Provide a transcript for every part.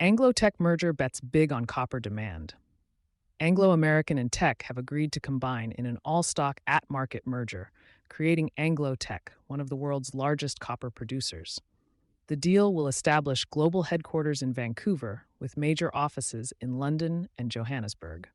Anglo Teck merger bets big on copper demand. Anglo American and Teck have agreed to combine in an all stock at market merger, creating Anglo Teck, one of the world's largest copper producers. The deal will establish global headquarters in Vancouver, with major offices in London and Johannesburg.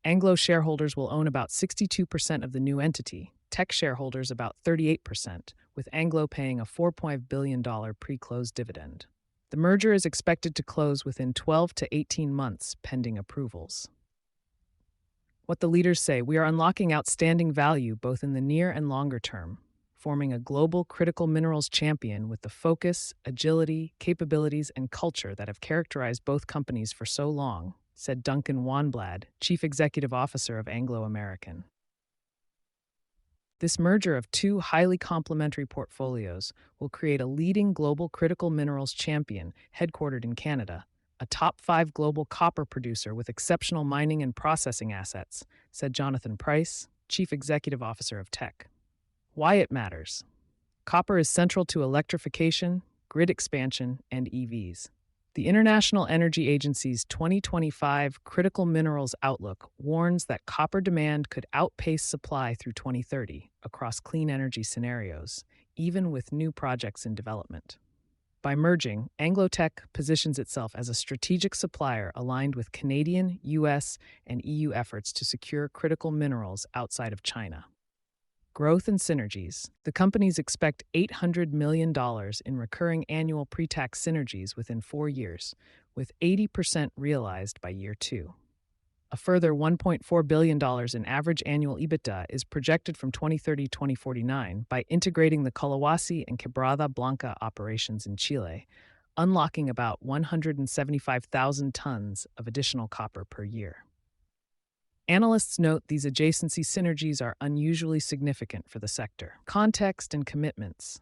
Anglo shareholders will own about 62% of the new entity, Teck shareholders about 38%, with Anglo paying a $4.5 billion pre-close dividend. The merger is expected to close within 12 to 18 months, pending approvals. What the leaders say: we are unlocking outstanding value both in the near and longer term, forming a global critical minerals champion with the focus, agility, capabilities, and culture that have characterized both companies for so long, said Duncan Wanblad, Chief Executive Officer of Anglo American. This merger of two highly complementary portfolios will create a leading global critical minerals champion headquartered in Canada, a top 5 global copper producer with exceptional mining and processing assets, said Jonathan Price, Chief Executive Officer of Teck. Why it matters. Copper is central to electrification, grid expansion, and EVs. The International Energy Agency's 2025 Critical Minerals Outlook warns that copper demand could outpace supply through 2030 across clean energy scenarios, even with new projects in development. By merging, Anglo Teck positions itself as a strategic supplier aligned with Canadian, US, and EU efforts to secure critical minerals outside of China. Growth and synergies. The companies expect $800 million in recurring annual pre-tax synergies within 4 years, with 80% realized by year 2. A further $1.4 billion in average annual EBITDA is projected from 2030-2049 by integrating the Collahuasi and Quebrada Blanca operations in Chile, unlocking about 175,000 tons of additional copper per year. Analysts note these adjacency synergies are unusually significant for the sector. Context and commitments.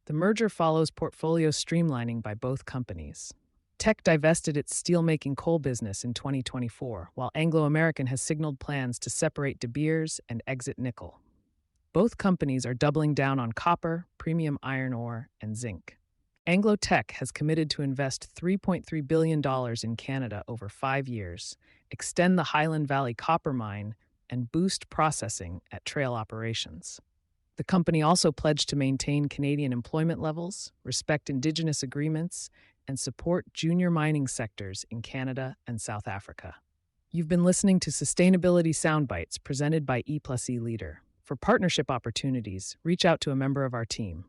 The merger follows portfolio streamlining by both companies. Teck divested its steelmaking coal business in 2024, while Anglo American has signaled plans to separate De Beers and exit nickel. Both companies are doubling down on copper, premium iron ore, and zinc. Anglo Teck has committed to invest $3.3 billion in Canada over 5 years, extend the Highland Valley copper mine, and boost processing at Trail operations. The company also pledged to maintain Canadian employment levels, respect Indigenous agreements, and support junior mining sectors in Canada and South Africa. You've been listening to Sustainability Soundbites presented by E+E Leader. For partnership opportunities, reach out to a member of our team.